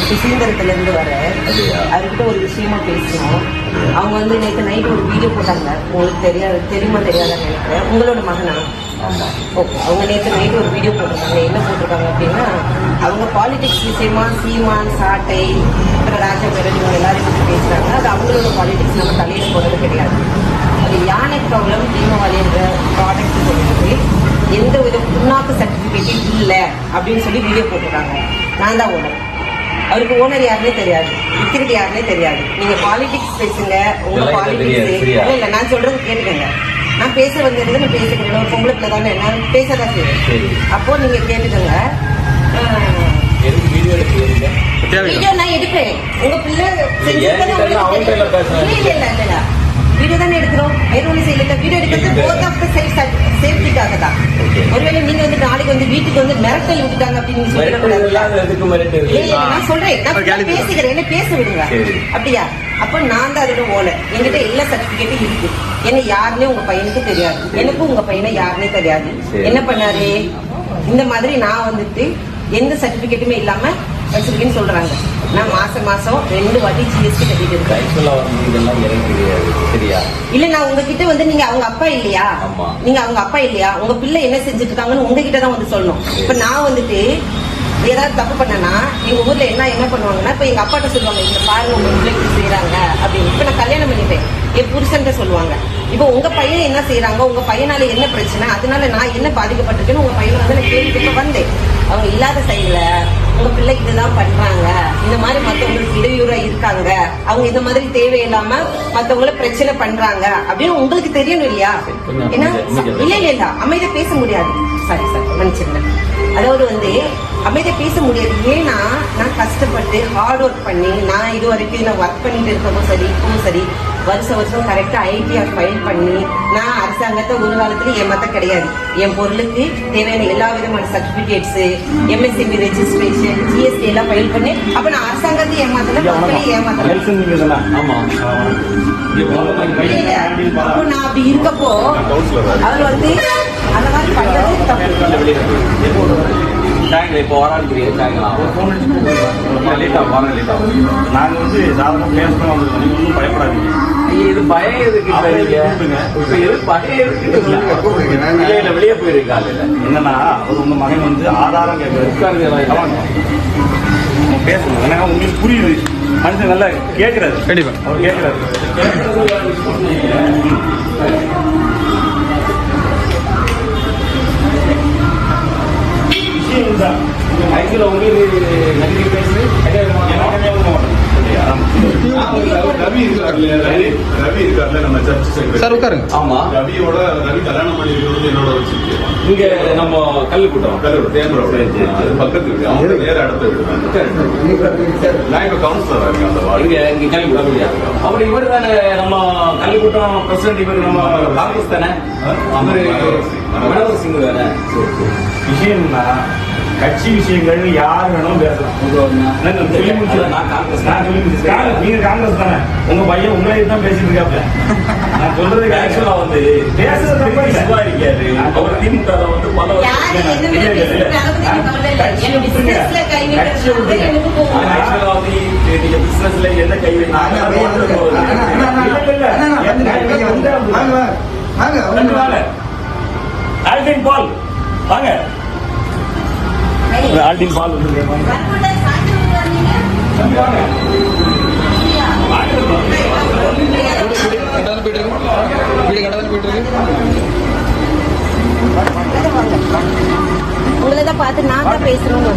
சுசீந்திரத்துல இருந்து வர அவர்கிட்ட ஒரு விஷயமா பேசணும். அவங்க வந்து நேற்று நைட் ஒரு வீடியோ போட்டாங்க. உங்களுக்கு தெரியுமா தெரியாதான்னு நினைக்கிறேன். உங்களோட மகனா? ஓகே. அவங்க நேற்று நைட் ஒரு வீடியோ போட்டிருக்காங்க. என்ன போட்டிருக்காங்க அப்படின்னா, அவங்க பாலிடிக்ஸ் விஷயமா சீமான், சாட்டை, ராஜபேரன் இவங்க எல்லாரும் பற்றி பேசுறாங்க. அது அவங்களோட பாலிடிக்ஸ் நம்ம தலையில போறது கிடையாது. அது யானை ப்ராப்ளம் தீபாவளின்ற ப்ராடக்ட் சொல்லிட்டு எந்த வித புண்ணாக்கு சர்டிஃபிகேட்டும் இல்லை அப்படின்னு சொல்லி வீடியோ போட்டிருக்காங்க. நான் தான் ஓனர். அவருக்கு ஓனர் யாருன்னே தெரியாது, விக்கிறது யாருன்னே தெரியாது. நீங்க பாலிடிக்ஸ் பேசுங்க, உங்க பாலிடிக்ஸ் இல்ல. நான் சொல்றது கேட்டுக்கங்க. நான் பேச வந்திருந்து நான் பேசிக்கிறேன். ஒரு பொம்பளை பிள்ளை தானே, நான் பேசதான் செய்வேன். அப்போ நீங்க கேட்டுக்கங்க. வீடியோ நான் எடுப்பேன். உங்க பிள்ளை வீடியோ தானே எடுக்கிறோம். வேற ஒண்ணு செய்யல. வீடியோ எடுக்கிறது போத் ஆஃப் தி சேஃப்டிக்காக தான். ஒருவேளை நீங்க வந்து நாளைக்கு வந்து வீட்டுக்கு வந்து மிரட்டல் விட்டுட்டாங்க அப்படின்னு நான் சொல்றேன். நான் பேசிக்கிறேன், என்ன பேச விடுங்க. அப்படியா? அப்ப நான் தான் அதோட ஓனர். என்கிட்ட எல்லா சர்டிபிகேட்டும் இருக்கு. என்ன யாருன்னே உங்க பையனுக்கு தெரியாது, எனக்கும் உங்க பையனை யாருன்னே தெரியாது. என்ன பண்ணாரு இந்த மாதிரி நான் வந்துட்டு எந்த சர்டிபிகேட்டுமே இல்லாம வச்சிருக்கேன்னு சொல்றாங்க. நான் மாசம் 2 வாட்டி ஜிஎஸ்டி கட்டிட்டு இருக்கேன். இல்ல நான் உங்ககிட்ட வந்து நீங்க அவங்க அப்பா இல்லையா, நீங்க அவங்க அப்பா இல்லையா, உங்க பிள்ளை என்ன செஞ்சுட்டு இருக்காங்கன்னு உங்ககிட்ட தான் வந்து சொல்லணும். இப்ப நான் வந்துட்டு ஏதாவது தப்பு பண்ணனா எங்க ஊர்ல என்ன பண்ணுவாங்கன்னா, இப்ப எங்க அப்பாட்ட சொல்லுவாங்க, இந்த பாருங்க உங்க பிள்ளைக்கு செய்யறாங்க அப்படின்னு. இப்ப நான் கல்யாணம் பண்ணிட்டேன், என் புருஷன் சொல்லுவாங்க. இப்போ உங்க பையன் என்ன செய்யறாங்க, உங்க பையனால என்ன பிரச்சனை, அதனால நான் என்ன பாதிக்கப்பட்டிருக்கேன்னு உங்க பையனை வந்து நான் கேள்விப்பட்டு வந்தேன். அவங்க இல்லாத சைடுல உங்க பிள்ளை இதுதான் பண்றாங்க, இந்த மாதிரி மத்தவங்களுக்கு இடையூறா இருக்காங்க, அவங்க இந்த மாதிரி தேவையில்லாம மத்தவங்களை பிரச்சனை பண்றாங்க அப்படின்னு உங்களுக்கு தெரியணும் இல்லையா? ஏன்னா இல்ல அமைதியா பேச முடியாது. சாரி மன்னிச்சிருங்க. அதாவது வந்து அமைதியா பேச முடியாது. ஏன்னா நான் கஷ்டப்பட்டு ஹார்ட் ஒர்க் பண்ணி நான் இது வரைக்கும் நான் ஒர்க் பண்ணிட்டு இருக்கவும் சரி, இப்பவும் சரி, வருஷம் கரெக்டா ஐடிஆர் ஃபைல் பண்ணி நான் அரசாங்கத்தை ஒரு காலத்துல ஏமாத்த கிடையாது. என் பொருளுக்கு தேவையான எல்லா விதமான சர்டிபிகேட்ஸ், எம்எஸ்எம்இ ரெஜிஸ்ட்ரேஷன், ஜிஎஸ்டி எல்லாம் ஃபைல் பண்ணி அப்ப நான் அரசாங்கத்தை ஏமாத்தல, ஏமாத்தல. அப்போ நான் அப்படி இருக்கப்போ அவர் வந்து அந்த மாதிரி பண்றது தப்பு. இப்போ நாங்க வந்து சாதாரண பேசணும் ஒன்றும் பயப்படாதீங்க. இது பயம் எதுக்கு? வெளியே போயிருக்காங்க. என்னன்னா அவர் உங்க மகன் வந்து ஆதாரம் கேட்கறாரு, பேசணும். எனக்கு உங்களுக்கு புரியுது, மனுஷன் நல்லா கேட்கிறாரு. கண்டிப்பா அவர் கேட்கிறாரு. ஆக்சுவலா உங்களுக்கு நன்றி பேசுது ரவி இருக்காருல்ல நம்ம சர்ச் சார் உட்காருங்க. ஆமா, ரவியோட ரவி கல்யாணம் பண்ணி இருக்கிறது என்னோட வச்சிருக்கேன். இங்க நம்ம கல்லுக்கூட்டம் அது பக்கத்து வீடு, அவங்க நேர இடத்த விடுவேன். நான் இப்ப கவுன்சிலரா இருக்கேன் அந்த வார்டு. இங்க கல்லுக்கூட்டம் அப்படி இவர் தானே நம்ம கல்லுக்கூட்டம் பிரசிடன்ட். இவர் நம்ம காங்கிரஸ் தானே, மனோகர் சிங் தானே. விஷயம்னா கட்சி விஷயங்கள் யார் வேணும் பேசலாம். நீங்க காங்கிரஸ் தானே, உங்க பையன் உங்களை தான் பேசிட்டு இருக்காப்ல. நான் சொல்றது ஆக்சுவலா வந்து பேசுறது இருக்காரு. அவர் திமுக வந்து பல பிசினஸ்ல என்ன கை ஆல்டின் பால் வாங்க. ஆல்டின் பால் வந்து உங்களை தான் பார்த்து நான் தான் பேசணும்.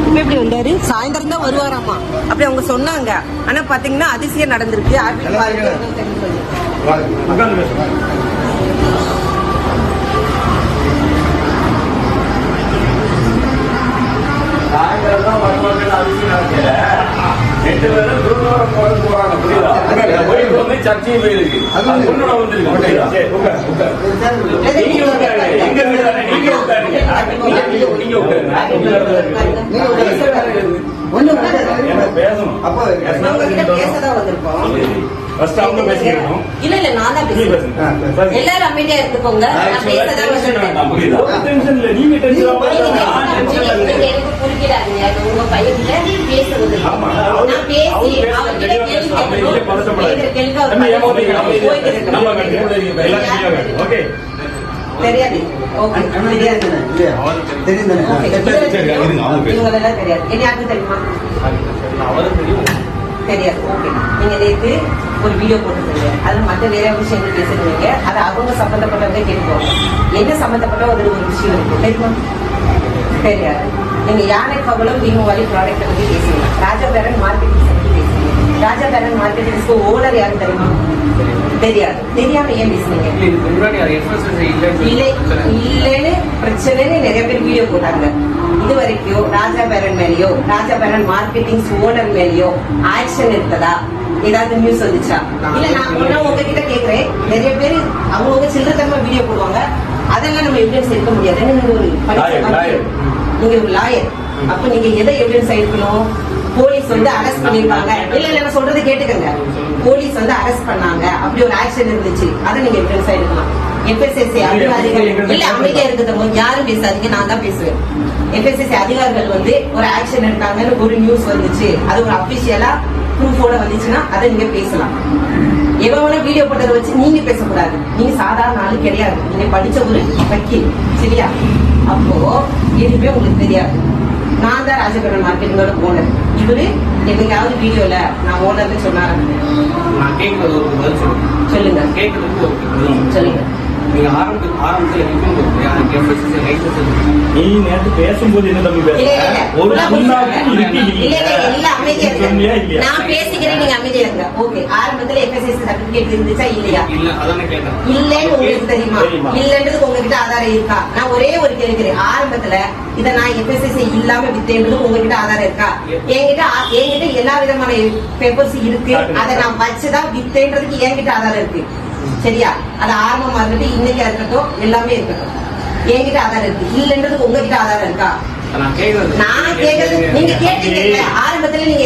இப்ப எப்படி வந்தாரு? சாயந்தரம் தான் வருவாராமா அப்படி அவங்க சொன்னாங்க. ஆனா பாத்தீங்கன்னா அதிசயம் நடந்திருக்கு. சாயந்தரம் வருவாங்க அவசியம் நடக்கல. 2 பேரும் குருவாரம் போறாங்க. புரியுதா? போயிட்டு வந்து சர்ச்சையும் போயிருக்கு. உன்னோட வந்துருக்கு. நீங்க உட்காருங்க. எங்க வீடு நீங்க உட்காருங்க. நீங்க உட்காருங்க. பேசணும். அப்போ பேசதான் வந்திருக்கோம். ஃபர்ஸ்ட் அவங்க பேசிக்கணும். இல்ல நான் தான் பேசுறேன். எல்லாரும் அமைதியா இருந்துக்கோங்க. நான் பேசதான் வந்திருக்கேன். புரியுதா? டென்ஷன் இல்ல, நீங்க டென்ஷன் ஆகாதீங்க. நிக்கிறாங்க உங்க பையன்கிட்ட பேசுறது ஆமா. நான் பேசி அவர்கிட்ட கேள்வி ஓகே தெரியாது ஓகே தெரியாது இவங்களெல்லாம் தெரியாது என்ன யாருக்கும் தெரியுமா தெரியாது ஓகே நீங்க நேற்று ஒரு வீடியோ போட்டுருந்தீங்க அது மற்ற வேற விஷயங்கள் பேசுறீங்க அது அவங்க சம்பந்தப்பட்டவங்க கேட்டுக்கோங்க என்ன சம்பந்தப்பட்ட ஒரு விஷயம் இருக்கு தெரியுமா தெரியாது நீங்க யானை கவலம் தீபாவளி ப்ராடக்ட் பத்தி பேசுறீங்க ராஜா பேரன் மார்க்கெட்டிங் பத்தி பேசுறீங்க ராஜா பேரன் மார்க்கெட்டிங்ஸ்க்கு ஓனர் யாரும் தெரியுமா தெரியாது தெரியாம ஏன் பேசுனீங்க இல்லைன்னு பிரச்சனைன்னு நிறைய பேர் வீடியோ போட்டாங்க இது வரைக்கும் ராஜா பேரன் மேலேயோ ராஜா பேரன் மார்க்கெட்டிங் ஓனர் மேலேயோ ஆக்ஷன் எடுத்ததா ஏதாவது நியூஸ் வந்துச்சா இல்ல நான் உங்ககிட்ட கேக்குறேன் நிறைய பேர் அவங்க சில்லறத்தனமா வீடியோ போடுவாங்க அதெல்லாம் நம்ம எவிடன்ஸ் எடுக்க முடியாது நீங்க ஒரு நீங்க ஒரு லாயர் அப்ப நீங்க எதை எவிடன்ஸ் எடுக்கணும் போலீஸ் வந்து அரெஸ்ட் பண்ணிருக்காங்க இல்ல இல்ல நான் சொல்றது கேட்டுக்கங்க போலீஸ் வந்து அரெஸ்ட் பண்ணாங்க அப்படி ஒரு ஆக்ஷன் இருந்துச்சு அதை நீங்க எவிடன்ஸ் எடுக்கலாம் எஃப்எஸ்எஸ்சி அதிகாரிகள் இல்ல அமைதியா இருக்கிறவங்க யாரும் பேசாதீங்க நான் தான் பேசுவேன் எஃப்எஸ்எஸ்சி அதிகாரிகள் வந்து ஒரு ஆக்ஷன் எடுத்தாங்கன்னு ஒரு நியூஸ் வந்துச்சு அது ஒரு அபிஷியலா ப்ரூஃபோட வந்துச்சுன்னா அதை நீங்க பேசலாம் எவ்வளவு வீடியோ போட்டதை வச்சு நீங்க பேசக்கூடாது நீங்க சாதாரண ஆளு கிடையாது நீங்க படிச்ச ஒரு வக்கீல் சரியா அப்போ எதுவுமே உங்களுக்கு தெரியாது நான் தான் ராஜபுரம் மார்க்கெட்டிங்கோட ஓனர் இவரு எங்கேயாவது வீடியோல நான் ஓனர்னு சொன்னாரு நான் கேட்கறது ஒரு பதில் சொல்லுங்க கேட்கறதுக்கு ஒரு சொல்லுங்க நீங்க ஆரம்பத்துல நீ நேற்று பேசும்போது என்ன தம்பி பேச ஒரு நான் பேசிக்கிறேன் நீங்க அமைதியா இருங்க ஓகே ஆரம்பத்துல எஃப்எஸ்எஸ்சி சர்டிபிகேட் இருந்துச்சா இல்லையா இல்ல அதானே கேட்டேன் இல்லன்னு உங்களுக்கு தெரியுமா இல்லன்றது உங்ககிட்ட ஆதாரம் இருக்கா நான் ஒரே ஒரு கேட்கிறேன் ஆரம்பத்துல இத நான் எஃப்எஸ்எஸ்சி இல்லாம வித்தேன்றது உங்ககிட்ட ஆதாரம் இருக்கா என்கிட்ட எல்லா விதமான பேப்பர்ஸ் இருக்கு அதை நான் வச்சுதான் வித்தேன்றதுக்கு என்கிட்ட ஆதாரம் இருக்கு சரியா அது ஆரம்பமா இருக்கட்டும் இன்னைக்கா இருக்கட்டும் எல்லாமே இருக்கட்டும் என்கிட்ட ஆதாரம் இருக்கு இல்லன்றதுக்கு உங்ககிட்ட ஆதாரம் இருக்கா நான் கேக்குறது நீங்க கேட்டீங்க ஆரம்பத்துல நீங்க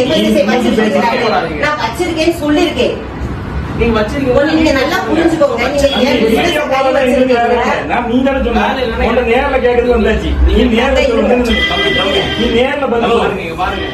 நான் வச்சிருக்கேன்னு சொல்லிருக்கேன் நீங்க வச்சிருக்கீங்க நீங்க நல்லா புரிஞ்சுக்கோங்க நீங்க நேர்ல கேக்குறது வந்தாச்சு நீ நேர்ல நீ நேர்ல பாருங்க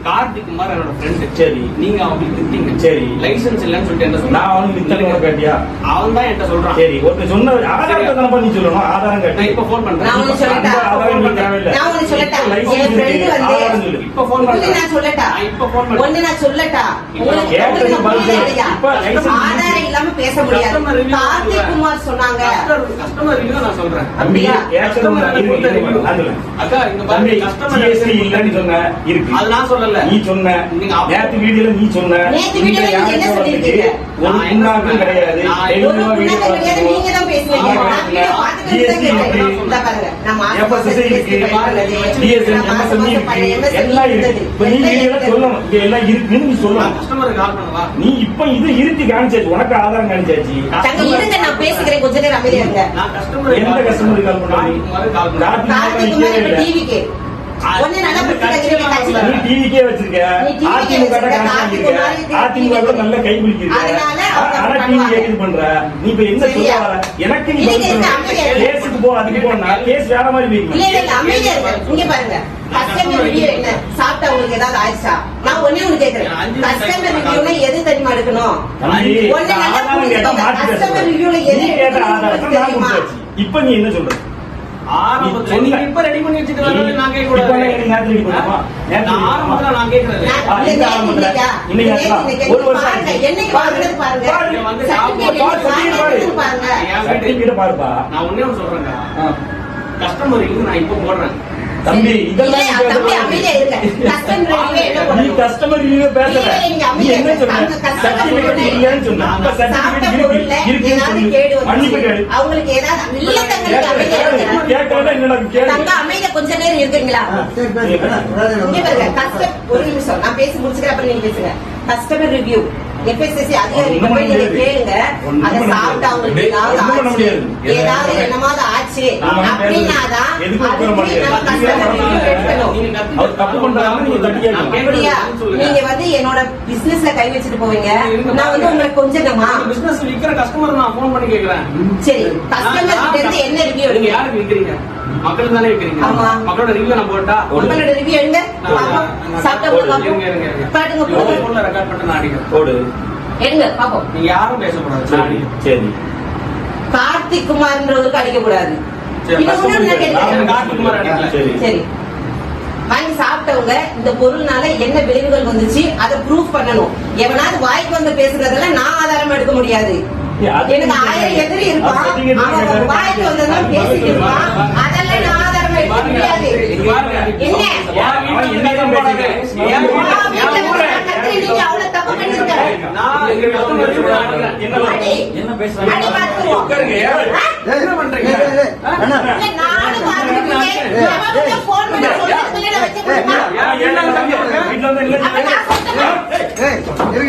கார்த்திக் குமார் என்னோட ஃப்ரெண்ட் சரி நீங்க அவங்களுக்கு வித்தீங்க சரி லைசன்ஸ் இல்லன்னு சொல்லிட்டு என்ன நான் அவனுக்கு வித்தல கேட்டியா அவன் தான் என்கிட்ட சொல்றான் சரி ஒருத்தர் சொன்ன ஆதாரத்தை தான பண்ணி சொல்லணும் ஆதாரம் கேட்டு இப்ப ஃபோன் பண்றேன் நான் உங்களுக்கு சொல்லட்டா என் ஃப்ரெண்ட் வந்து இப்ப ஃபோன் பண்றேன் நான் சொல்லட்டா இப்ப ஃபோன் பண்றேன் ஒண்ணு நான் சொல்லட்டா ஆதாரம் இல்லாம பேச முடியாது கார்த்திக் குமார் சொன்னாங்க கஸ்டமர் ரிவ்யூ நான் சொல்றேன் அப்படியா அக்கா இங்க பாருங்க கஸ்டமர் இல்லன்னு சொன்ன இருக்கு அது நான் சொல்லல நீ சொன்ன நேத்து வீடியோல நீ சொன்ன நேத்து வீடியோல நீங்க என்ன சொல்லிருக்கீங்க ஒரு முன்னாக்கும் கிடையாது நீங்க தான் பேசுறீங்க நான் வீடியோ பார்த்துட்டு தான் கேட்டேன் இந்த பாருங்க நான் எஃப்எஸ்எஸ்சி இருக்கு டிஎஸ்என் எம்எஸ்எம்இ இருக்கு எல்லாம் இருக்கு இப்ப நீ வீடியோல சொல்லணும் இங்க எல்லாம் இருக்குன்னு நீ சொல்லணும் கஸ்டமருக்கு கால் பண்ணவா நீ இப்ப இது இருக்கு காமிச்சாச்சு உனக்கு ஆதாரம் காமிச்சாச்சு தங்க இருங்க நான் பேசிக்கிறேன் கொஞ்ச நேரம் அமைதியா இருங்க நான் கஸ்டமர் எந்த கஸ்டமருக்கு கால் பண்ணாரு கார்த்திக் குமார் டிவிக்கு ஒண்ணு நல்லா புரிஞ்சுக்கங்க நீ டிவிக்கே வச்சிருக்க அதிமுக அதிமுக நல்ல கை பிடிக்கிறீங்க ஆனா டிவி கேக்குது பண்ற நீ இப்ப என்ன சொல்ல வர எனக்கு நீ கேஸுக்கு போ அதுக்கு போனா கேஸ் வேற மாதிரி இல்ல இல்ல அமைதியா இருங்க இங்க பாருங்க கஸ்டமர் ரிவ்யூ என்ன சாப்பிட்டா உங்களுக்கு ஏதாவது ஆயிடுச்சா நான் ஒண்ணே ஒண்ணு கேக்குறேன் கஸ்டமர் ரிவ்யூல எது தெரியுமா எடுக்கணும் ஒண்ணு நல்லா புரிஞ்சுக்கோங்க கஸ்டமர் ரிவ்யூல எது தெரியுமா இப்ப நீ என்ன சொல்ற இப்ப ரெடி பண்ணி வச்சுட்டு நான் கேட்க கூடாது ஆரம்பத்துல நான் கேட்கறது ஒரு வருஷம் என்னைக்கு வாங்குறது பாருங்க பாருப்பா நான் ஒண்ணே ஒண்ணு சொல்றேங்க கஸ்டமர் ரிவ்யூ நான் இப்ப போடுறேன் தம்பி இதெல்லாம் நீ கஸ்டமர் ரிவ்யூ பேசல நீ என்ன சொன்ன சர்டிபிகேட் இல்லன்னு சொன்ன அப்ப சர்டிபிகேட் இருக்குன்னு சொல்லு மன்னிப்பு கேளு அவங்களுக்கு ஏதாவது இல்ல கேட்கல என்னடா கேளு தங்க அமைதியா கொஞ்ச நேரம் இருக்கீங்களா இங்க பாருங்க ஒரு நிமிஷம் நான் பேசி முடிச்சுக்கிறேன் அப்புறம் நீங்க பேசுங்க கஸ்டமர் ரிவ்யூ FSSC அதிகாரிகிட்ட போய் நீங்க கேளுங்க. அதை சாப்பிட்டு அவங்களுக்கு ஏதாவது என்னமாவது ஆச்சு அப்படின்னாதான் அப்படியா நீங்க வந்து என்னோட பிசினஸ்ல கை வச்சுட்டு போவீங்க. நான் வந்து உங்களுக்கு கொஞ்சமா பிசினஸ் விக்கிற கஸ்டமர் நான் போன் பண்ணி கேக்குறேன். சரி, கஸ்டமர் கிட்ட இருந்து என்ன ரிவ்யூ நீங்க எடுங்க? யாருக்கு விக்கிறீங்க? மக்கள் தானே விக்கிறீங்க. ஆமா. மக்களோட ரிவ்யூ நான் போட்டா உங்களோட ரிவ்யூ எடுங்க. சாப்பிட்ட பாட்டுங்க போன்ல ரெக்கார்ட் பண்ணி நான் அடிக்கிறேன். போடு எடுங்க பாப்போம். நீங்க யாரும் பேசக்கூடாது. சரி சரி கார்த்திக் குமார்ன்றவருக்கு அடிக்க கூடாது. சரி, இது ஒண்ணு நான் கேட்கிறேன். கார்த்திகுமார் அடிக்கல. சரி சரி, வாங்கி சாப்பிட்டவங்க இந்த பொருள்னால என்ன விளைவுகள் வந்துச்சு அதை ப்ரூஃப் பண்ணணும். எவனாவது வாய்க்கு வந்து பேசுறதெல்லாம் நான் ஆதாரம் எடுக்க முடியாது. எனக்கு 1000 எதிரி இருப்பான், அவன் வாய்க்கு வந்ததெல்லாம் பேசிட்டு இருப்பான், அதெல்லாம் நான் ஆதாரம் எடுக்க முடியாது. என்ன நீங்க அவ்வளவு தப்பு பண்ணிருக்க? நான் எங்க கஸ்டமருக்கு என்ன பேசுறாங்க? அடி பார்த்துருவோம். உட்காருங்க. என்ன பண்றீங்க? நானும் பார்த்துருக்கேன். எவன் போன் பண்ணி சொல்றதுல வச்சு கொடுமா? வீட்டுல வந்து இல்ல அப்ப நான் சொல்றேன்.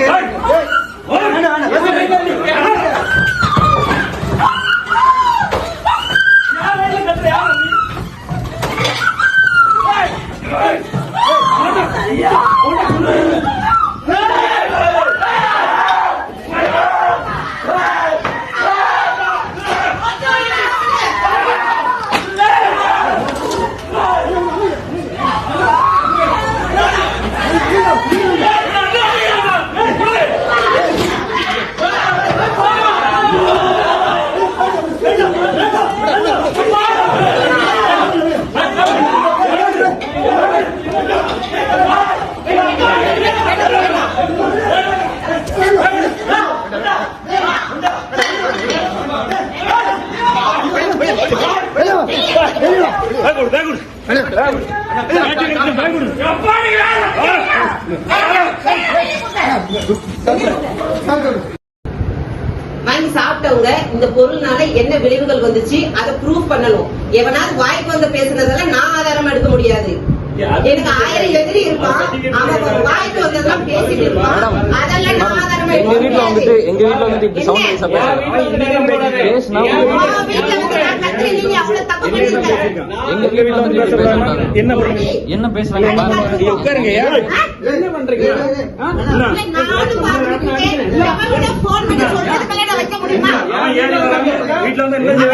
வாங்கி சாப்பிட்டவங்க இந்த பொருள்னால என்ன விளைவுகள் வந்துச்சு அதை ப்ரூஃப் பண்ணணும். எவனாவது வாய்க்கு வந்து பேசுறதெல்லாம் நான் ஆதாரம் எடுக்க முடியாது. எனக்கு 1000 எதிரி இருப்பான், அவன் வாய்க்கு வந்ததெல்லாம் பேசிட்டு இருப்பான், அதெல்லாம் நான் ஆதாரம் எடுக்க முடியாது. எங்க வீட்ல வந்துட்டு இப்படி சவுண்ட் பண்ணி பேசினா நீங்க அவ்வளவு தப்பு பண்ணிருக்க. எங்க வீட்ல வந்து இப்படி பேச மாட்டாங்க. என்ன பேசுறாங்க பாருங்க. உட்காருங்க. என்ன பண்றீங்க? நானும் பார்த்துருக்கேன். எவனோட போன் பண்ணி சொல்றதுல நான் வைக்க முடியுமா? வீட்டுல வந்து இல்ல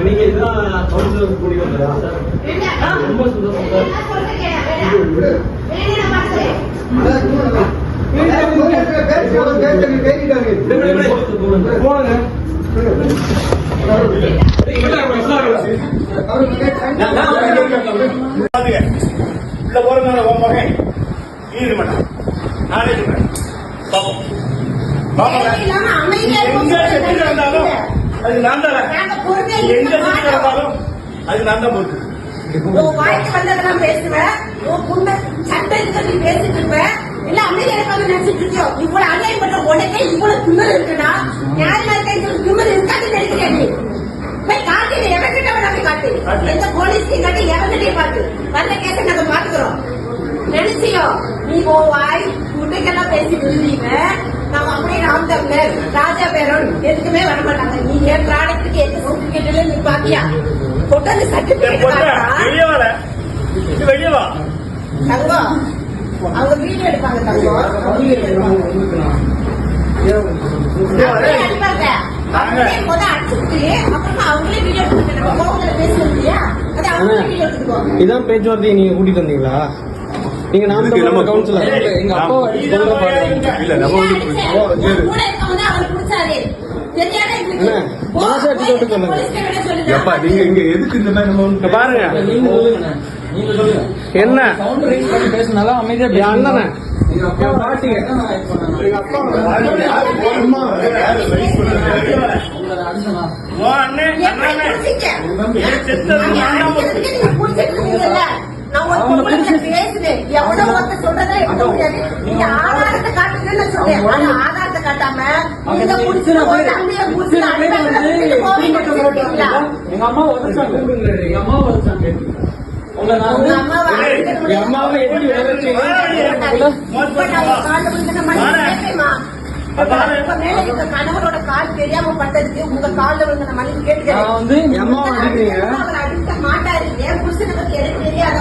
நீங்க இதுதான் கவுன்சிலர் கூடி வந்ததா சார்? ரொம்ப சந்தோஷம் சார். உள்ள போறதுனால உன் மகன் ஈடு மாட்டான். நானே சொல்றேன். எங்க செட்டு வந்தாலும் அது நான் தான். எங்க செட்டு வந்தாலும் அது நான் தான் பொறுத்து. வாய்க்கு வந்ததெல்லாம் பேசுவேன், சட்டத்துக்கு பேசிட்டு இருப்பேன். இல்ல அமைதியாக நினைச்சிட்டு இருக்கியோ? இவ்வளவு அநியாயம் பண்ற உடனே இவ்வளவு திமிர் இருக்குன்னா நியாயமா இருக்க திமிர் இருக்காதுன்னு நினைக்கிறேன். நீ போய் காட்டு, எவங்கிட்ட வேணாலும் காட்டு, எந்த போலீஸ்லையும் காட்டு, எவங்கிட்டையும் காட்டு. வந்த கேஸை நாங்க பாத்துக்கிறோம். நினைச்சியோ நீ வாய் முட்டைக்கெல்லாம் பேசிட்டு இருந்தீங்க. நம்ம அப்படியே ராம் தமிழர் ராஜா பேரோன் எதுக்குமே வர மாட்டாங்க. நீ என் ப்ராடக்ட்டுக்கு எந்த சர்டிபிகேட்ல நீ பாத்தியா? கொட்டாந்து சர்டிபிகேட் வெளியே வர வெளியே வா தங்கம் அவங்க வீடியோ எடுப்பாங்க. தங்கம் அடிப்பாங்க. அடிச்சுட்டு அப்புறமா அவங்களே வீடியோ எடுத்துட்டு பேசுறது இல்லையா? அது அவங்களே வீடியோ எடுத்துக்கோ. இதான் பேச்சுவார்த்தையை நீங்க கூட்டிட்டு வந்தீங்களா? நீங்க நாம கவுன்சிலர் எங்க அப்பா இல்ல நம்ம வந்து கூட இருக்கவங்க அவருக்கு பிடிச்சாரு. தெரியாத மனசாட்சி தொட்டு சொல்லுங்க. எப்பா நீங்க இங்க எதுக்கு இந்த மாதிரி நம்ம வந்து பாருங்க என்ன சவுண்ட் ரைஸ் பண்ணி பேசினாலும் அமைதியா என் அண்ணனை என் பாட்டிங்க எங்க அப்பா நான் ஒரு பொம்பளை பேசுறேன். எவ்வளவு ஒருத்தர் சொல்றதை எடுக்க முடியாது. நீங்க ஆதாரத்தை காட்டுங்கன்னு சொல்றேன். ஆனா ஆதாரத்தை காட்டாம நீங்க புடிச்சு அங்கேயே புடிச்சு எங்க அம்மா உதச்சாங்க. எங்க அம்மா உதச்சாங்க. உங்க அம்மாவை எப்படி கணவரோட கால் தெரியாம பட்டதுக்கு உங்க கால விழுந்த மனைவி நான் வந்து எங்க அம்மாவை அடிக்கிறீங்க. அடிக்க மாட்டாரு. என் புருஷனை பத்தி எனக்கு தெரியாத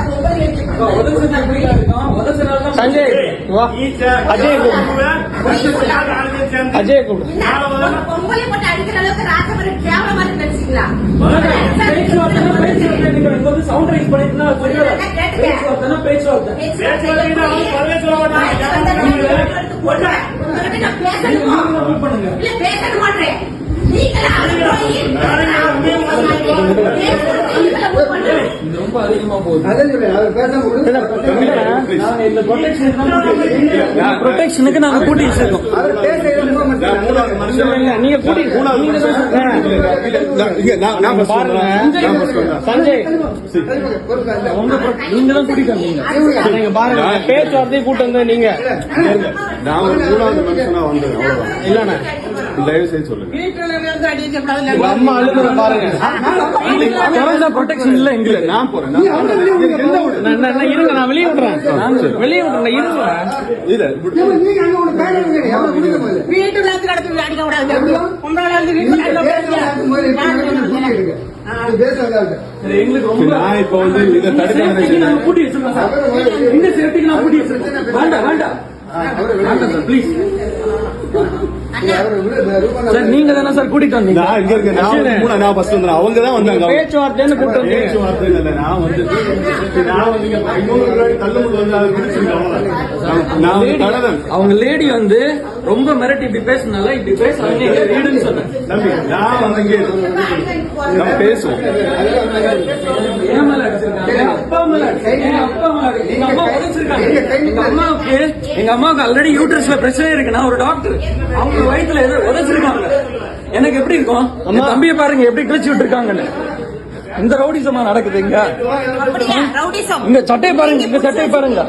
சஞ்சய் வா. அஜய் அஜய் கூப்பிடு. பொம்பளை போட்டு அடிக்கிற அளவுக்கு ராஜபுரம் கேவலமா நினைச்சீங்களா? சவுண்ட் ரைஸ் பண்ணிட்டு பேச்சுவார்த்தை பேச மாட்டேன். ரொம்ப அதிகமா போகுது. ப்ரொடெக்ஷனுக்கு நாங்க கூட்டி வச்சிருக்கோம். நீங்க கூட்டி பாருங்க சஞ்சய் நீங்க தான் கூட்டிட்டு வந்தீங்க. நீங்க பாருங்க பேச்சுவார்த்தையை கூட்டு வந்த நீங்க நான் ஒரு மூணாவது மனுஷனா வந்தேன். அவ்வளவுதான். இல்லண்ணா தயவு செய்து சொல்லுங்க. உங்க அம்மா அழுகுறத பாருங்க. ப்ரொடெக்ஷன் இல்ல எங்க நான் போறேன். இருங்க நான் வெளியே விடுறேன். வெளியே விடுறேன் இருங்க. இல்ல வீட்டுல இருந்து நடத்தி அடிக்க கூடாது. உங்களால எங்களுக்கு ரொம்ப நான் இப்ப வந்து இதை தடுக்க கூட்டி வச்சிருக்கோம் சார். இந்த சேஃப்டிக்கு நான் கூட்டி வச்சிருக்கேன். வேண்டாம் வேண்டாம் சார் ப்ளீஸ் சார். நீங்க தானே சார் கூட்டிட்டு வந்தீங்க. நான் இங்க இருக்கேன். நான் ஃபர்ஸ்ட் வந்தேன். அவங்க தான் வந்தாங்க. பேச்சுவார்த்தைன்னு கூட்டு வந்தீங்க. பேச்சுவார்த்தை இல்ல. நான் வந்து தள்ளுமுள்ள வந்து அதை பிடிச்சிருக்கேன். அவங்க லேடி வந்து ரொம்ப மிரட்டி இப்படி பேசினால இப்படி பேசுறாங்க. வீடுன்னு சொன்னேன். நான் வந்து இங்கே நம்ம பேசுவோம். என் மேல அடிச்சிருக்காங்க. எங்க அப்பா மேல அடிச்சிருக்காங்க. எங்க அப்பா மேல அடிச்சிருக்காங்க. எங்க அம்மா உடைச்சிருக்காங்க. எங்க அம்மாவுக்கு ஆல்ரெடி யூட்ரஸ்ல பிரச்சனை இருக்கு. நான் ஒரு டாக்டர். அவங்க வயிற்றுல ஏதோ உடைச்சிருக்காங்க. எனக்கு எப்படி இருக்கும்? அம்மா தம்பியை பாருங்க எப்படி கிழிச்சு விட்டுருக்காங்கன்னு. இந்த ரவுடிசமா நடக்குது இங்க. இங்க சட்டையை பாருங்க. இங்க சட்டையை பாருங்க.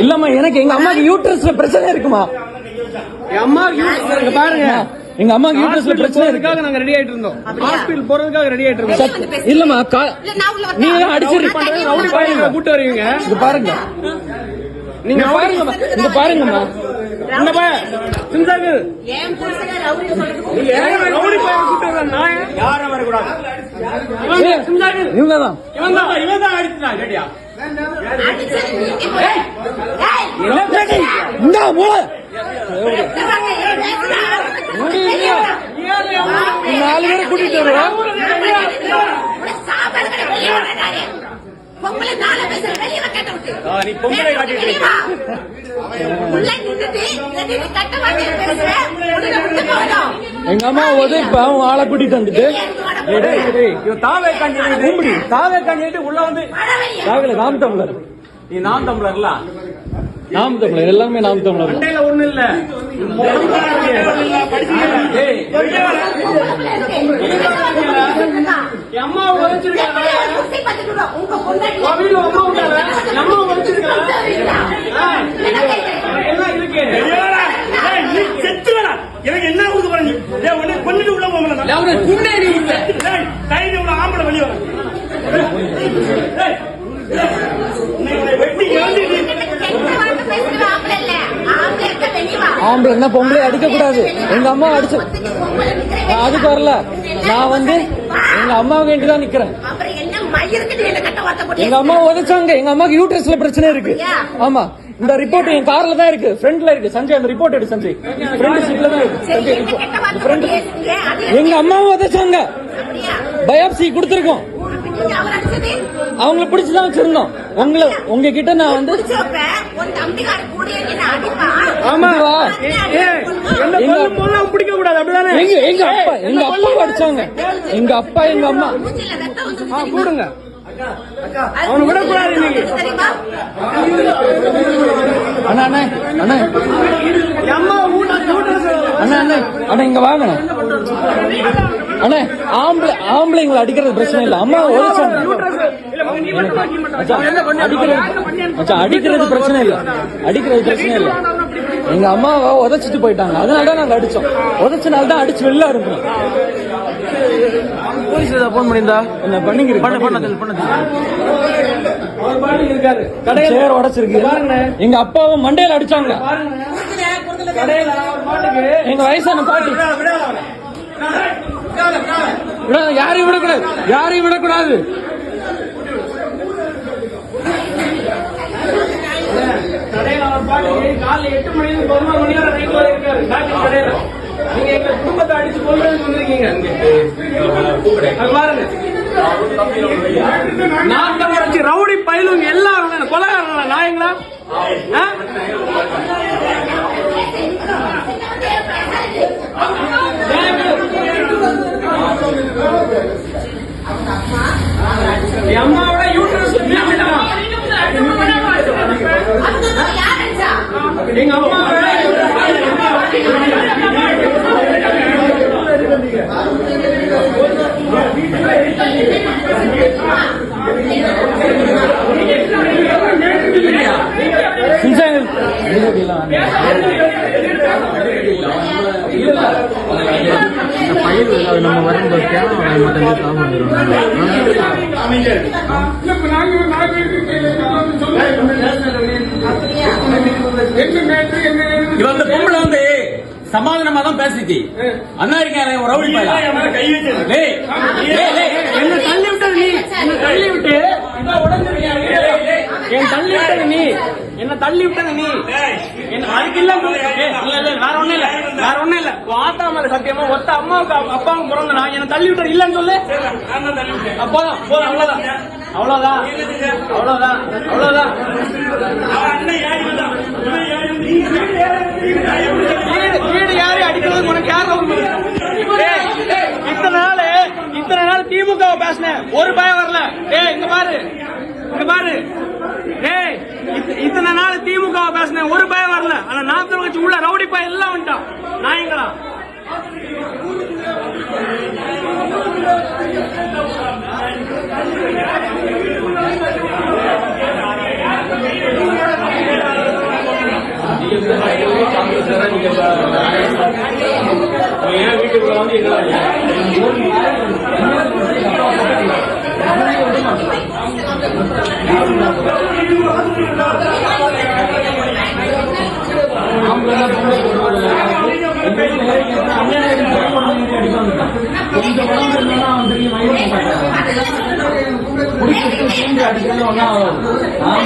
இல்லம்மா எனக்கு எங்க அம்மாக்கு யூட்ரஸ்ல பிரச்சனை இருக்குமா? எங்க அம்மா பாருங்க. எங்க அம்மாக்கு யூட்ரஸ்ல பிரச்சனை இருக்காக நாங்க ரெடி ஆயிட்டு இருந்தோம். ஹாஸ்பிடல் போறதுக்காக ரெடி ஆயிட்டு இருந்தோம். இல்லம்மா நீங்க தான் அடிச்சு ரவுடி பாருங்க கூட்டு வருவீங்க. இங்க பாருங்க. நீங்க பாருங்கம்மா. இங்க பாருங்கம்மா. இந்த பையன் சிந்தாகு ரவுடி பையன் கூட்டு வர நான் யாரும் வரக்கூடாது. இவங்க தான் இவன் தான் அடிச்சுனா கேட்டியா? இந்த மூல 4 பேரை கூட்டிட்டு வருவோம். நீ பொம்பளை காட்டிட்டு எங்க அம்மா இப்ப அவன் ஆளை கூட்டிட்டு வந்துட்டு தாவே காண்டிட்டு உள்ள வந்து நாம் தமிழர். நீ நாம் தமிழர்ல நாம் தமிழர் எல்லாமே நாம் தமிழர். ஒண்ணு இல்ல அம்மா உழைச்சிருக்காங்க. எனக்கு என்ன கொடுக்க போறீங்க? கொண்டுட்டு உள்ள போகல ஆம்பளை வெளியே வர வெட்டி ஆம்பளை என்ன பொம்பளை அடிக்க கூடாது. எங்க அம்மா அடிச்சு நான் அதுக்கு வரல. நான் வந்து எங்க அம்மாவை வேண்டி தான் நிக்கிறேன். எங்க அம்மா உதைச்சாங்க. எங்க அம்மாக்கு யூட்ரஸ்ல பிரச்சனை இருக்கு. ஆமா, இந்த ரிப்போர்ட் என் கார்ல தான் இருக்கு, ஃப்ரண்ட்ல இருக்கு. சஞ்சய் அந்த ரிப்போர்ட் எடு சஞ்சய், ஃப்ரண்ட் சீட்ல தான் இருக்கு சஞ்சய் ரிப்போர்ட். எங்க அம்மாவும் உதைச்சாங்க, பயாப்சி கொடுத்துருக்கோம். அவங்கள பிடிச்சுதான் வச்சிருந்தோம். உங்ககிட்ட நான் வந்து ஆமாவா பிடிக்க கூடாது அப்படிதானே. எங்க அப்பா அடிச்சாங்க. எங்க அப்பா எங்க அம்மா கூடுங்க. அவனு விடக்கூடாது. அண்ணா அண்ணா அண்ணா அண்ணா அண்ணா அண்ணா இங்க வாங்க அண்ணா. ஆம்பளைங்களை அடிக்கிறது பிரச்சனை இல்ல. அம்மா உழைச்சாங்க. அடிக்கிறது பிரச்சனை இல்ல. அடிக்கிறது பிரச்சனை இல்ல. எங்க அம்மாவை உதைச்சிட்டு போயிட்டாங்க. அதனாலதான் நாங்க அடிச்சோம். உதைச்சனால்தான் அடிச்சு வெளில இருக்கோம். போலீஸ்ல போன் பண்ணிருந்தா என்ன பண்ணிக்கிறேன். சேர் உடைச்சிருக்கு. எங்க அப்பாவை மண்டையில அடிச்சாங்க. எங்க வயசான பாட்டி யாரையும் விடக்கூடாது. யாரையும் விடக்கூடாது. காலைல 8 மணிக்கு 11 மணி வரை நைட் வரை இருக்காரு கடையில. நீங்க எங்க குடும்பத்தை அடிச்சு கொள்றதுன்னு வந்திருக்கீங்க. பாருங்க, நாட்டம் அடிச்சு ரவுடி பயிலுங்க எல்லாரும் கொலைகாரங்களா நாயங்களா? அம்மாவோட யூட்ரஸ் எங்க அம்மா நம்ம வரும்போது இவங்க பொம்பளை வந்து சமாதானமா தான் பேசிச்சு. அண்ணா இருக்காரு ரவுடி பையன் என்ன தள்ளி விட்டது நீ. தள்ளி விட்டு என் தள்ளி விட்டது நீ. என்ன தள்ளி விட்டது நீ. அதுக்கு இல்ல வேற ஒண்ணும் இல்ல. வேற ஒண்ணும் இல்ல. ஆத்தா மேல சத்தியமா ஒத்த அம்மாவுக்கு அப்பாவுக்கு பிறந்த நான் என்ன தள்ளி விட்டது இல்லன்னு சொல்லு. அப்போதான் போதும். அவ்வளவுதான் அவ்வளவுதான் அவ்வளவுதான் அவ்வளவுதான். வீடு யாரையும் அடிக்கிறது உனக்கு யார்? இத்தனை நாள் திமுக பேசினேன், ஒரு பயம் வரல. இங்க பாரு, இங்க பாரு. இத்தனை நாள் திமுக பேசினேன், ஒரு பயம் வரல. ஆனா நான் வச்சு உள்ள ரவுடி பையன் எல்லாம் வந்துட்டான் நாயங்களா. வீட்டுக்குள்ள வந்து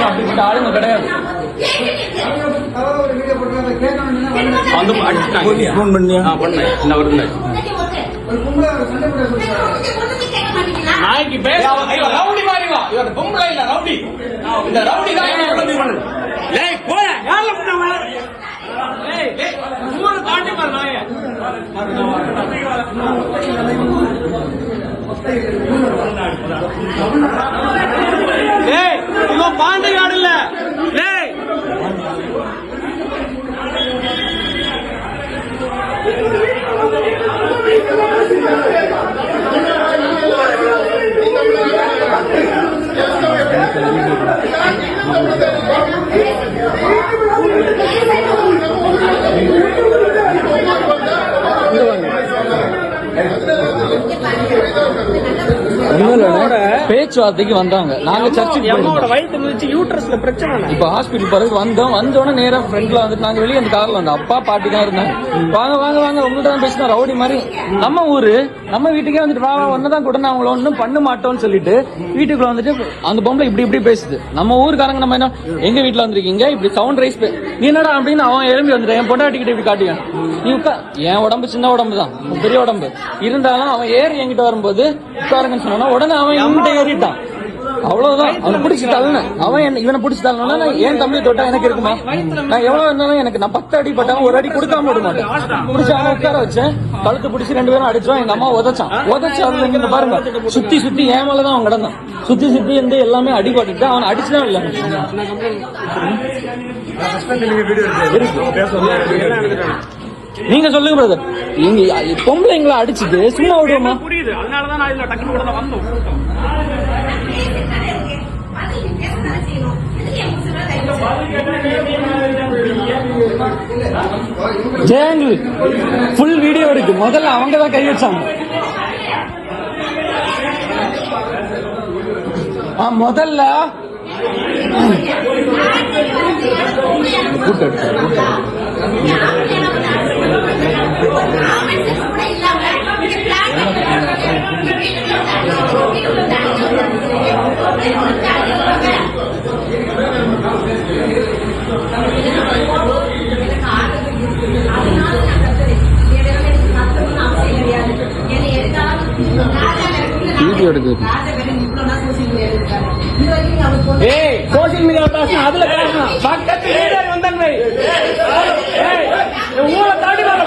அப்படிப்பட்ட ஆளுங்க கிடையாது. நாய்க்கு பேச ரவுடி மாதிரி வா. இவர் பொம்பளை இல்ல, ரவுடி. இந்த ரவுடி தான் போய ஊரு தாண்டி பாரு நாய. இவன் பாண்டி காடு இல்ல. பேச்சுவார்த்தைக்கு வந்தாங்க. நாங்க சர்ச்சுக்கு போயிருந்தோம். வயிற்று மிதிச்சு யூட்ரஸ்ல பிரச்சனை. இப்ப ஹாஸ்பிட்டல் போறதுக்கு வந்தோடனே நேரா ஃப்ரெண்ட்ல வந்துட்டு நாங்க வெளியே அந்த கார்ல வந்தோம். அப்பா பாட்டி தான் இருந்தாங்க. வாங்க வாங்க வாங்க உங்கள்ட்ட தான் பேசினா ரவுடி மாதிரி. நம்ம ஊரு நம்ம வீட்டுக்கே வந்துட்டு வா ஒன்னதான் கூட நான் அவங்கள ஒன்றும் பண்ண மாட்டோம்னு சொல்லிட்டு வீட்டுக்குள்ள வந்துட்டு அந்த பொம்பளை இப்படி பேசுது. நம்ம ஊருக்காரங்க நம்ம என்ன எங்க வீட்டுல வந்திருக்கீங்க இப்படி சவுண்ட் ரைஸ் நீ என்னடா அப்படின்னு அவன் எழும்பி வந்துட்டேன். என் பொண்டாட்டிக்கிட்ட இப்படி காட்டிக்கான். நீ என் உடம்பு சின்ன உடம்பு தான், பெரிய உடம்பு இருந்தாலும் அவன் ஏறி என்கிட்ட வரும்போது உட்காருங்கன்னு சொன்னா உடனே அவன் என்கிட்ட ஏறிட்டான். அவ்வளவுதான். அவனை பிடிச்சி தள்ளனேன். அவன் இவனை பிடிச்சி தள்ளனா என் தம்பி தொட்டா எனக்கு இருக்குமா? நான் எவ்வளவு இருந்தாலும் எனக்கு நான் 10 அடி பட்டாலும் ஒரு அடி கொடுக்காம விட மாட்டேன். பிடிச்சி அவனை உட்கார வச்சேன். கழுத்து பிடிச்சி 2 பேரும் அடிச்சோம். எங்க அம்மா உதச்சு அதுல இங்க பாருங்க சுத்தி என் மேலதான் அவன் கிடந்தான். சுத்தி இருந்து எல்லாமே அடிபட்டு அவன் அடிச்சுதான் இல்ல. நீங்க சொல்லுங்க பிரதர். எங்க பொம்பளைங்களை அடிச்சுட்டு சும்மா விடுவோமா? புரியுது. அதனாலதான் நான் இதுல டக்குனு கூட வந்தோம். ஜெயங்கள் ஃபுல் வீடியோ இருக்கு. முதல்ல அவங்க தான் கை வச்சாங்க. முதல்ல வீடியோ எடுக்குது. சோசியல் மீடியா பேசணும், அதுல பேசணும். பக்கத்து லீடர் வந்தாங்க ஊரை தாண்டி வர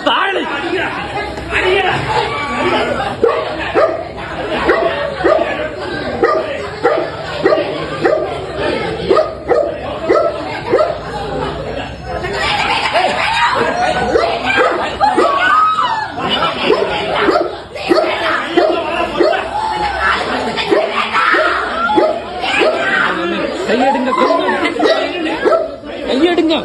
தாழ் கையெடுங்க.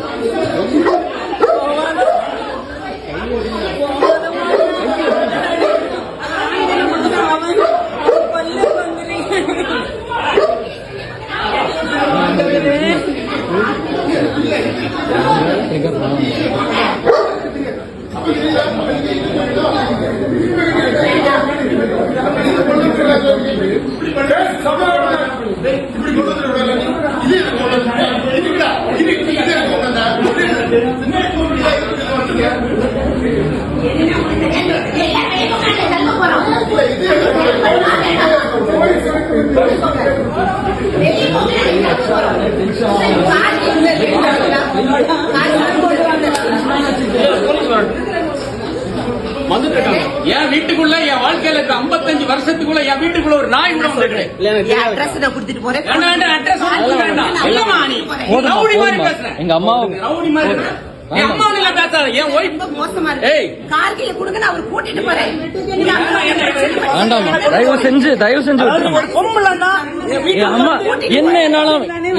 என் வீட்டுக்குள்ள என் வாழ்க்கையில 55 வருஷத்துக்குள்ள என் வீட்டுக்குள்ள ஒரு நாய் கூட வந்து எங்க அம்மா என் அம்மா பேசாத என் ஒய்ஃப் வேண்டாமா தயவு செஞ்சு என் அம்மா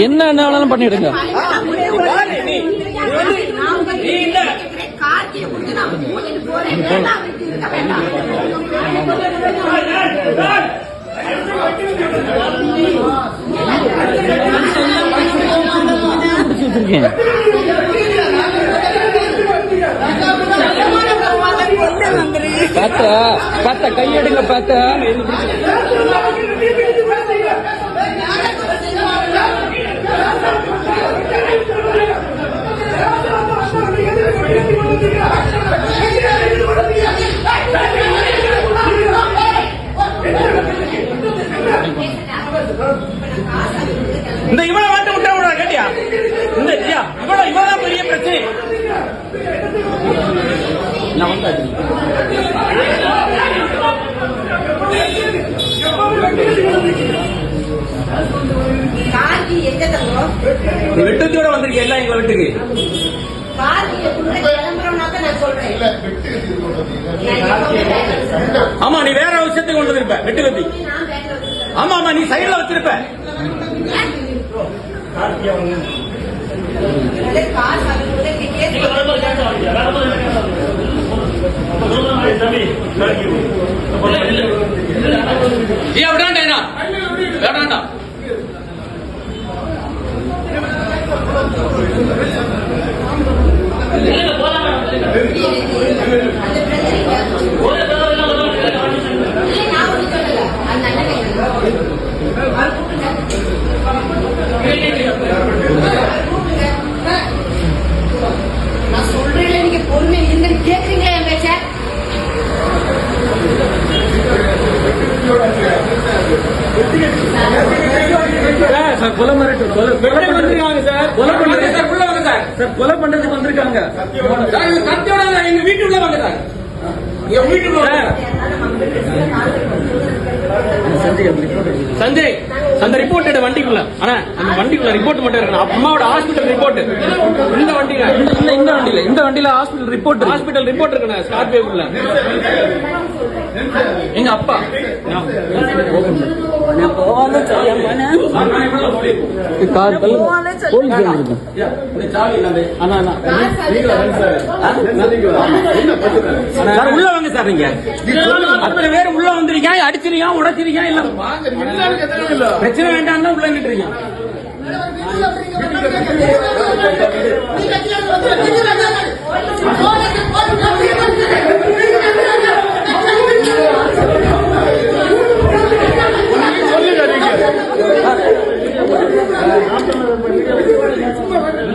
என்ன என்னாலும் பண்ணிடுங்க. பாத்த கையெடுங்க பாத்த இந்த இவனை மட்டும் விட்டா கேட்டியா? இந்த இவதான் பெரிய பிரச்சனை. வெட்டத்தோட வந்திருக்கேன் எல்லாம் எங்க வீட்டுக்கு. ஆமா நீ வேற விஷயத்துக்கு கொண்டு வந்திருப்ப வெட்டு கத்தி. ஆமா ஆமா நீ சைடுல வச்சிருப்ப. வேண்டாண்டா வேண்டாண்டா நான் சொல்றேன், நீங்க பொண்ணு இருந்து கேக்குறீங்களா என் பேச்ச? சார் கொலை மிரட்டு வந்திருக்காங்க சார். கொலை பண்றது சார் உள்ள வாங்க சார். சார் கொலை பண்றதுக்கு வந்திருக்காங்க சார். சத்தியோட எங்க வீட்டுக்குள்ள வாங்க சார். எங்க வீட்டுக்குள்ள சஞ்சய் அந்த ரிப்போர்ட் வண்டிக்குள்ள. ஆனா அந்த வண்டிக்குள்ள ரிப்போர்ட் மட்டும் இருக்கு. அம்மாவோட ஹாஸ்பிட்டல் ரிப்போர்ட் இந்த வண்டியில இந்த வண்டியில ஹாஸ்பிட்டல் ரிப்போர்ட் இருக்கு. ஸ்கார்பியோக்குள்ள எங்க அப்பா உள்ள வாங்க சார். நீங்க அத்தனை பேர் உள்ள வந்திருக்கீங்க, அடிச்சிருக்கீங்க, உடைச்சிருக்கீங்க. இல்ல பிரச்சனை வேண்டாம் உள்ள நின்றுருக்கீங்க.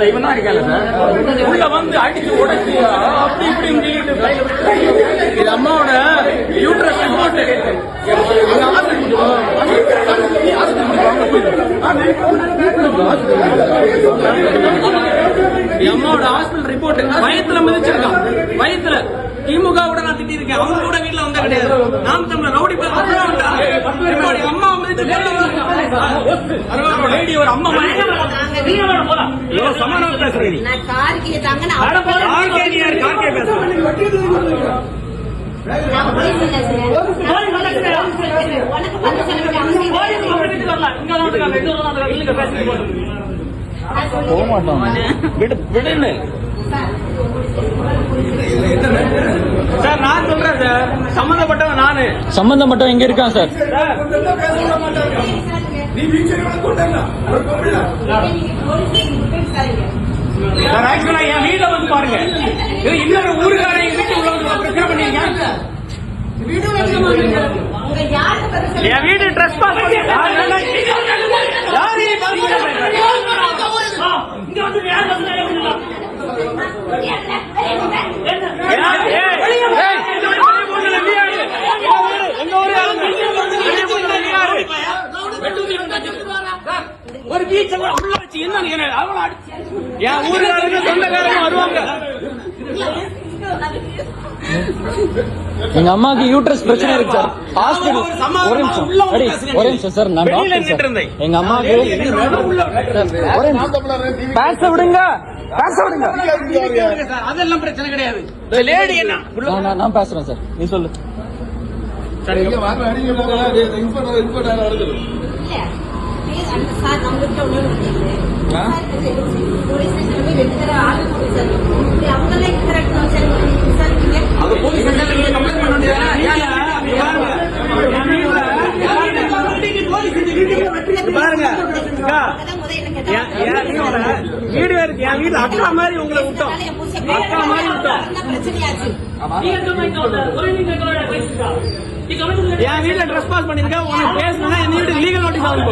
இவன் தான் இருக்கல சார். உள்ள வந்து அடிச்சு உடைச்சு அப்படி இப்படி இது அம்மாவோட யூட்ரஸ் ரிப்போர்ட். அம்மாவோட ஹாஸ்பிட்டல் ரிப்போர்ட். வயத்துல மிதிச்சிருக்கான். வயத்துல திமுக கூட நான் திட்டி இருக்கேன். அவங்க கூட வீட்டுல வந்தா கிடையாது. நாம் தமிழர் ரவுடி அம்மா லேடி ஒரு அம்மா சமாதானம் பேசுறீங்க. விடுன்னு சார் நான் சொல்றேன் சார். சம்பந்தப்பட்டவன் நானு. சம்பந்தப்பட்டவன் எங்க இருக்கான் சார்? ஆக்சுவலா என் வீட்டுல வந்து பாருங்க. இன்னொரு ஊருக்காரன் எங்க வீட்டு உள்ள வந்து பிரச்சனை பண்ணிருக்கேன். என் வீடு ட்ரெஸ் பாஸ் பண்ணி ஒரு பீச் உள்ள வச்சு என்ன என் ஊருக்காரங்க சொந்தக்காரங்க வருவாங்க. எங்க அம்மாக்கு யூட்ரஸ் பிரச்சனை இருக்கு சார். ஹாஸ்பிடல் ஒரு நிமிஷம் சார். நான் டாக்டர். எங்க அம்மாக்கு பேச விடுங்க. அதெல்லாம் பிரச்சனை கிடையாது. லேடி என்ன நான் பேசுறேன் சார். நீ சொல்லு. பாருங்க வீடு இருக்கு. என் வீட்டுல அக்கா மாதிரி உங்களை விட்டோம். அக்கா மாதிரி விட்டோம். என் வீட்டுல ட்ரெஸ் பாஸ் பண்ணிருக்கேன். உனக்கு பேசணும்னா என் வீட்டுக்கு லீகல் நோட்டீஸ் ஆகும்.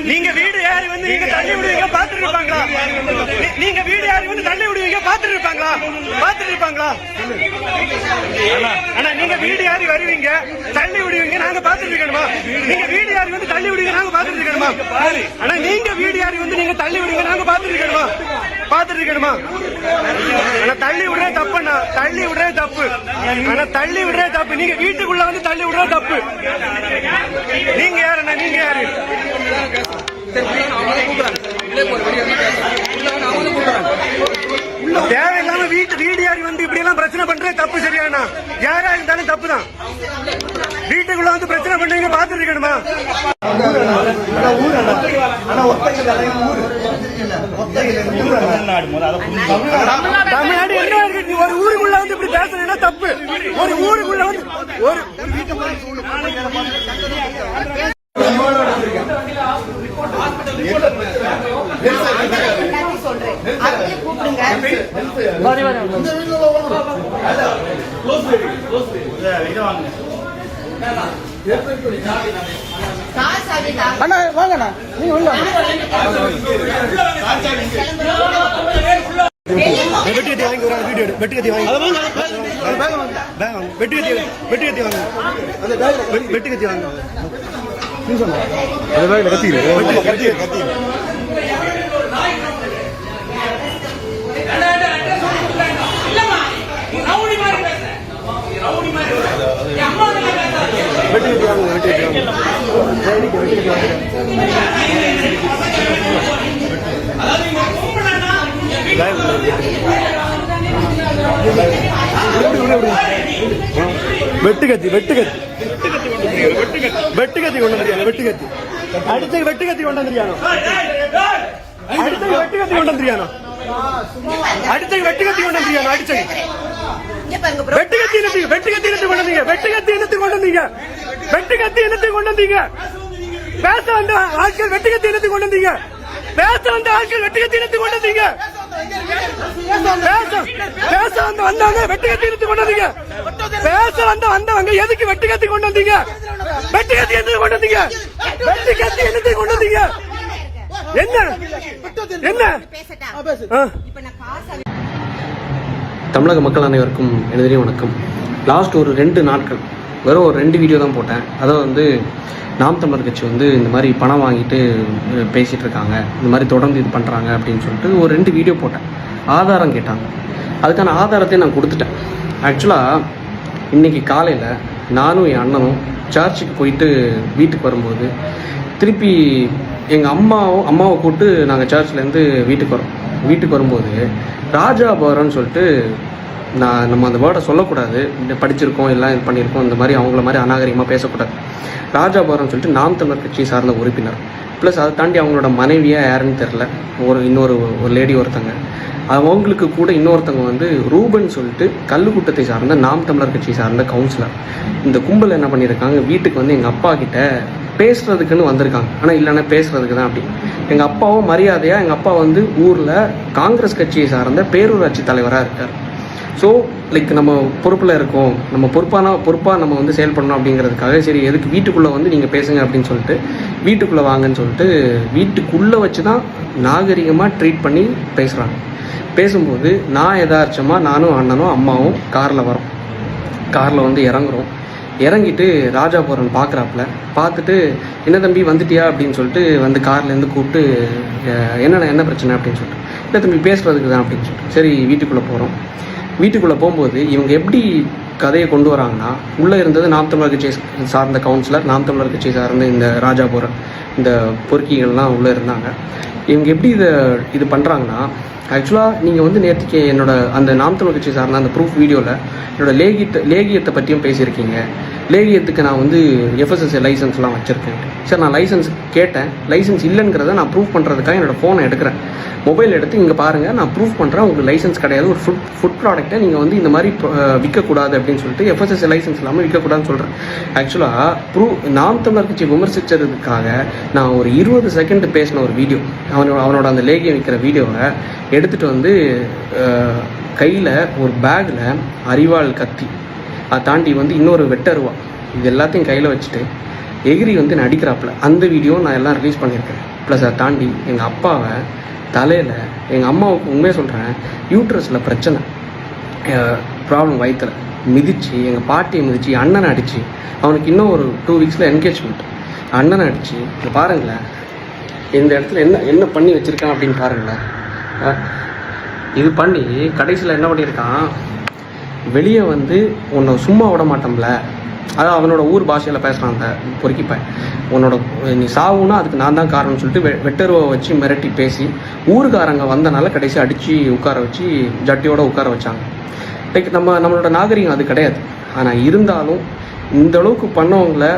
நீங்க வீடு யாரு வந்து நீங்க தள்ளி விடுவீங்க பாத்துருக்கோம். இருப்பாங்களா? நீங்க வீடு யாரையும் வந்து தள்ளி விடுவீங்க, பாத்துட்டு இருப்பாங்களா? ஆனா நீங்க வீடு யாரி வருவீங்க, தள்ளி விடுவீங்க, நாங்க பாத்துட்டு இருக்கணுமா? நீங்க வீடு யாரி வந்து தள்ளி விடுவீங்க, நாங்க பாத்துட்டு இருக்கணுமா? ஆனா நீங்க வீடு யாரி வந்து நீங்க தள்ளி விடுவீங்க, நாங்க பாத்துட்டு இருக்கணுமா? ஆனா தள்ளி விடுறது தப்புண்ணா, தள்ளி விடுறது தப்பு. ஆனா தள்ளி விடுறது தப்பு. நீங்க வீட்டுக்குள்ள வந்து தள்ளி விடுறது தப்பு. நீங்க யாருண்ணா? நீங்க யாரு? தேவையில்லாம வீடு யாரி வந்து இப்படி எல்லாம் பிரச்சனை பண்றது தப்பு. சரியானா? யாரா இருந்தாலும் தப்பு தான். வீட்டுக்குள்ள வந்து பிரச்சனை பண்றீங்க, பாத்துட்டு இருக்கணுமா? தமிழ்நாடு என்ன இருக்கு? ஒரு ஊருக்குள்ள வந்து இப்படி பேசுறீங்கன்னா தப்பு. ஒரு ஊருக்குள்ள வந்து ஒரு அண்ணா வாங்கண்ணா, நீங்க உள்ள வெட்டி வாங்கி ஒரு வீடியோ வெட்டி வாங்கி வெட்டி வாங்க அந்த வெட்டி கத்தி வாங்க. அது பேக்ல கத்தி வெட்டுக்கத்தி கொண்டு வந்துருக்காங்க. வெட்டுக்கத்தி அடுத்த வெட்டுக்கத்தி கொண்டு வந்துருக்காங்க. அடுத்த வெட்டுக்கத்தி கொண்டு வந்துருக்காங்க. அடுத்த வெட்டுக்கத்தி கொண்டு வந்துருக்காங்க. அடிச்ச வெட்டுக்கத்தி கொண்டு வந்தீங்க. வெட்டுக்கத்தி கொண்டு வந்தீங்க. பேச வந்த ஆட்கள் வெட்டுக்கத்தி கொண்டு வந்தீங்க. பேச வந்த ஆட்கள் வெட்டுக்கத்தி கொண்டு வந்தீங்க. பேச வந்தவங்க வெட்டுக்கத்தி கொண்டு வந்தீங்க. பேச வந்தவங்க எதுக்கு வெட்டுக்கத்தி கொண்டு வந்தீங்க? வெட்டுக்கத்தி எதுக்கு கொண்டு வந்தீங்க? வெட்டுக்கத்தி என்னத்தை கொண்டு வந்தீங்க? என்ன தமிழக மக்கள் அனைவருக்கும் எனதே வணக்கம். லாஸ்ட் ஒரு 2 நாட்கள் வெறும் ஒரு 2 வீடியோ தான் போட்டேன். அதாவது வந்து நாம் தமிழர் கட்சி வந்து இந்த மாதிரி பணம் வாங்கிட்டு பேசிகிட்டு இருக்காங்க, இந்த மாதிரி தொடர்ந்து இது பண்ணுறாங்க அப்படின்னு சொல்லிட்டு ஒரு 2 வீடியோ போட்டேன். ஆதாரம் கேட்டாங்க, அதுக்கான ஆதாரத்தை நான் கொடுத்துட்டேன். ஆக்சுவலாக இன்றைக்கி காலையில் நானும் என் அண்ணனும் சர்ச்சுக்கு போயிட்டு வீட்டுக்கு வரும்போது திருப்பி எங்கள் அம்மாவை கூப்பிட்டு நாங்கள் சர்ச்லேருந்து வீட்டுக்கு வரும்போது ராஜாபுரம்னு சொல்லிட்டு நம்ம அந்த வேர்டை சொல்லக்கூடாது, படிச்சிருக்கோம் எல்லாம் இது பண்ணியிருக்கோம், இந்த மாதிரி அவங்கள மாதிரி அநாகரிகமாக பேசக்கூடாது. ராஜாபுரம் சொல்லிட்டு நாம் தமிழர் கட்சியை சார்ந்த உறுப்பினர், ப்ளஸ் அதை தாண்டி அவங்களோட மனைவியாக யாருன்னு தெரில, இன்னொரு லேடி ஒருத்தங்க, அவங்களுக்கு கூட இன்னொருத்தவங்க வந்து ரூபன் சொல்லிட்டு கல்லுக்கூட்டத்தை சார்ந்த நாம் தமிழர் கட்சியை சார்ந்த கவுன்சிலர். இந்த கும்பல் என்ன பண்ணியிருக்காங்க, வீட்டுக்கு வந்து எங்கள் அப்பா கிட்ட பேசுறதுக்குன்னு வந்திருக்காங்க. ஆனால் இல்லைன்னா பேசுறதுக்கு தான் அப்படி. எங்கள் அப்பாவும் மரியாதையாக, எங்கள் அப்பா வந்து ஊரில் காங்கிரஸ் கட்சியை சார்ந்த பேரூராட்சி தலைவராக இருக்கார். ஸோ லைக் நம்ம பொறுப்பில் இருக்கோம், நம்ம பொறுப்பாக நம்ம வந்து செயல்படணும் அப்படிங்கிறதுக்காக சரி எதுக்கு வீட்டுக்குள்ளே வந்து நீங்கள் பேசுங்க அப்படின்னு சொல்லிட்டு வீட்டுக்குள்ளே வாங்கன்னு சொல்லிட்டு வீட்டுக்குள்ளே வச்சு தான் நாகரிகமாக ட்ரீட் பண்ணி பேசுகிறாங்க. பேசும்போது நான் யதார்த்தமாக நானும் அண்ணனும் அம்மாவும் காரில் வந்து இறங்கிட்டு ராஜாபுரம் பார்த்துட்டு என்ன தம்பி வந்துட்டியா அப்படின்னு சொல்லிட்டு வந்து கார்லேருந்து கூப்பிட்டு என்ன பிரச்சனை அப்படின்னு சொல்லிட்டு, இல்லை தம்பி பேசுகிறதுக்கு தான் அப்படின்னு சொல்லிட்டு சரி வீட்டுக்குள்ளே போகும்போது இவங்க எப்படி கதையை கொண்டு வராங்கன்னா, உள்ளே இருந்தது நாம் தமிழர் கட்சியை சார்ந்த கவுன்சிலர், நாம் தமிழர் கட்சியை சார்ந்த இந்த ராஜாபுரம் இந்த பொறுக்கிகள்லாம் உள்ளே இருந்தாங்க. இவங்க எப்படி இது பண்ணுறாங்கன்னா, ஆக்சுவலாக நீங்கள் வந்து நேற்றுக்கு என்னோட அந்த நாம் தமிழர் கட்சி சார்ந்த அந்த ப்ரூஃப் வீடியோவில் என்னோட லேகியத்தை பற்றியும் பேசியிருக்கீங்க. லேகியத்துக்கு நான் வந்து எஃப்எஸ்எஸ்ஏ லைசன்ஸ்லாம் வச்சுருக்கேன். சார் நான் லைசன்ஸ் கேட்டேன், லைசன்ஸ் இல்லைங்கிறத நான் ப்ரூஃப் பண்ணுறதுக்காக என்னோடய ஃபோனை எடுக்கிறேன், மொபைல் எடுத்து இங்கே பாருங்கள் நான் ப்ரூஃப் பண்ணுறேன், உங்களுக்கு லைசன்ஸ் கிடையாது, ஒரு ஃபுட் ப்ராடக்ட்டை நீங்கள் வந்து இந்த மாதிரி விற்கக்கூடாது அப்படின்னு சொல்லிட்டு எஃப்எஸ்எஸ்ஏ லைசன்ஸ் இல்லாமல் விற்கக்கூடாதுன்னு சொல்கிறேன். ஆக்சுவலாக நாம் தமிழர் கட்சி விமர்சித்ததுக்காக நான் ஒரு 20 செகண்ட் பேசின ஒரு வீடியோ, அவனோட அந்த லேகியம் விற்கிற வீடியோவை எடுத்துகிட்டு வந்து கையில் ஒரு பேக்கில் அரிவாள் கத்தி, அதை தாண்டி வந்து இன்னொரு வெட்டருவா, இது எல்லாத்தையும் கையில் வச்சுட்டு எகிரி வந்து நடிக்கிறாப்புல அந்த வீடியோ நான் எல்லாம் ரிலீஸ் பண்ணியிருக்கேன். ப்ளஸ் அதை தாண்டி எங்கள் அப்பாவை தலையில் எங்கள் அம்மாவுக்கு உண்மையாக சொல்கிறேன், யூட்ரஸில் பிரச்சனை, ப்ராப்ளம் வயிற்றுல மிதித்து, எங்கள் பாட்டியை மிதித்து, அண்ணனை அடித்து, அவனுக்கு இன்னும் ஒரு 2 வீக்ஸில் என்கேஜ்மெண்ட், அண்ணனை அடித்து, இங்கே பாருங்களேன் இந்த இடத்துல என்ன பண்ணி வச்சுருக்கான் அப்படின்னு பாருங்களேன். இது பண்ணி கடைசியில் என்ன பண்ணியிருக்கான், வெளியே வந்து உன்னை சும்மா விட மாட்டோம்ல, அதான் அவனோட ஊர் பாஷையில் பேசுகிறான் அந்த பொறுக்கிப்பேன், உன்னோட நீ சாவுன்னா அதுக்கு நான் தான் காரணம்னு சொல்லிட்டு வெட்டருவை வச்சு மிரட்டி பேசி ஊருக்காரங்க வந்தனால கடைசி அடித்து உட்கார வச்சு ஜட்டியோட உட்கார வச்சாங்க. லைக் நம்மளோட நாகரிகம் அது கிடையாது. ஆனால் இருந்தாலும் இந்த அளவுக்கு பண்ணவங்களை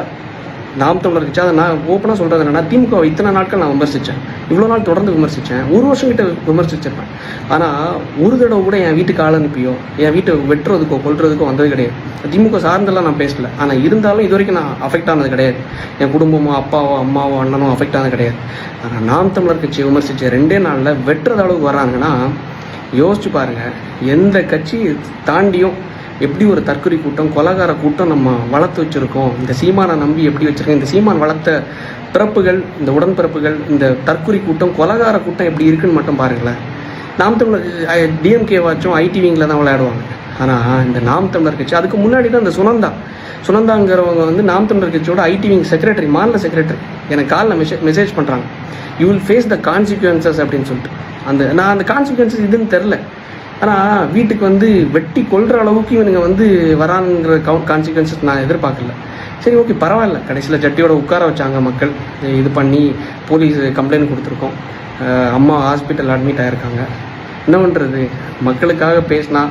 நாம் தமிழர் கட்சி, அதை நான் ஓப்பனாக சொல்கிறது என்னென்னா, திமுக இத்தனை நாட்கள் நான் விமர்சித்தேன், இவ்வளோ நாள் தொடர்ந்து விமர்சித்தேன், 1 வருஷம் கிட்ட விமர்சிச்சிருப்பேன். ஆனால் ஒரு தடவை கூட என் வீட்டுக்கு ஆள் அனுப்பியோ என் வீட்டை வெட்டுறதுக்கோ கொல்றதுக்கோ வந்தது கிடையாது. திமுக சார்ந்தெல்லாம் நான் பேசல. ஆனால் இருந்தாலும் இது வரைக்கும் நான் அஃபெக்ட் ஆனது கிடையாது. என் குடும்பமோ அப்பாவோ அம்மாவோ அண்ணனோ அஃபெக்ட் ஆனது கிடையாது. ஆனால் நாம் தமிழர் கட்சியை விமர்சித்த 2 நாளில் வெட்டுறது அளவுக்கு வர்றாங்கன்னா யோசிச்சு பாருங்கள். எந்த கட்சியை தாண்டியும் எப்படி ஒரு தற்கொலை கூட்டம், கொலகார கூட்டம் நம்ம வளர்த்து வச்சுருக்கோம், இந்த சீமானை நம்பி எப்படி வச்சுருக்கோம், இந்த சீமான் வளர்த்த பிறப்புகள், இந்த உடன்பிறப்புகள், இந்த தற்கொலை கூட்டம், கொலகார கூட்டம் எப்படி இருக்குன்னு மட்டும் பாருங்களேன். நாம் தமிழர் டிஎம்கே வாச்சும் ஐடி விங்கில் தான் விளையாடுவாங்க. ஆனால் இந்த நாம் தமிழர் கட்சி, அதுக்கு முன்னாடி தான் இந்த சுனந்தாங்கிறவங்க வந்து நாம் தமிழர் கட்சியோட ஐடி விங் செக்ரட்டரி, மாநில செக்ரட்டரி, எனக்கு காலில் மெசேஜ் பண்ணுறாங்க, you will face the consequences அப்படின்னு சொல்லிட்டு. நான் அந்த கான்சிக்வன்சஸ் இதுன்னு தெரில. ஆனால் வீட்டுக்கு வந்து வெட்டி கொள்கிற அளவுக்கு இவனுங்க வந்து வராங்கிற கான்சிக்வன்சஸ் நான் எதிர்பார்க்கல. சரி, ஓகே, பரவாயில்ல. கடைசியில் ஜட்டியோட உட்கார வச்சாங்க மக்கள், இது பண்ணி போலீஸ் கம்ப்ளைண்ட் கொடுத்துருக்கோம், அம்மா ஹாஸ்பிட்டல் அட்மிட் ஆகிருக்காங்க. என்ன பண்ணுறது, மக்களுக்காக பேசினா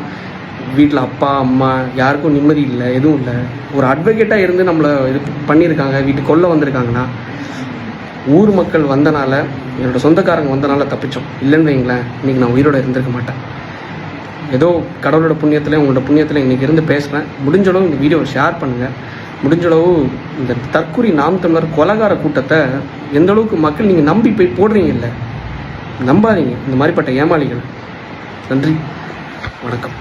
வீட்டில் அப்பா அம்மா யாருக்கும் நிம்மதி இல்லை, எதுவும் இல்லை. ஒரு அட்வொகேட்டாக இருந்து நம்மளை இது பண்ணியிருக்காங்க, வீட்டுக்கு கொல்ல வந்திருக்காங்கன்னா, ஊர் மக்கள் வந்தனால, என்னோடய சொந்தக்காரங்க வந்தனால தப்பிச்சோம். இல்லைன்னு வைங்களேன், இன்றைக்கி நான் உயிரோடு இருந்திருக்க மாட்டேன். ஏதோ கடவுளோட புண்ணியத்தில், உங்களோட புண்ணியத்தில் இன்றைக்கி இருந்து பேசுகிறேன். முடிஞ்சளவு இந்த வீடியோவை ஷேர் பண்ணுங்கள். முடிஞ்சளவு இந்த தற்கொலை நாம் தமிழர் கொலகார கூட்டத்தை எந்த அளவுக்கு மக்கள் நீங்கள் நம்பி போய் போடுறீங்க, இல்லை நம்பாதீங்க இந்த மாதிரிப்பட்ட ஏமாளிகள். நன்றி, வணக்கம்.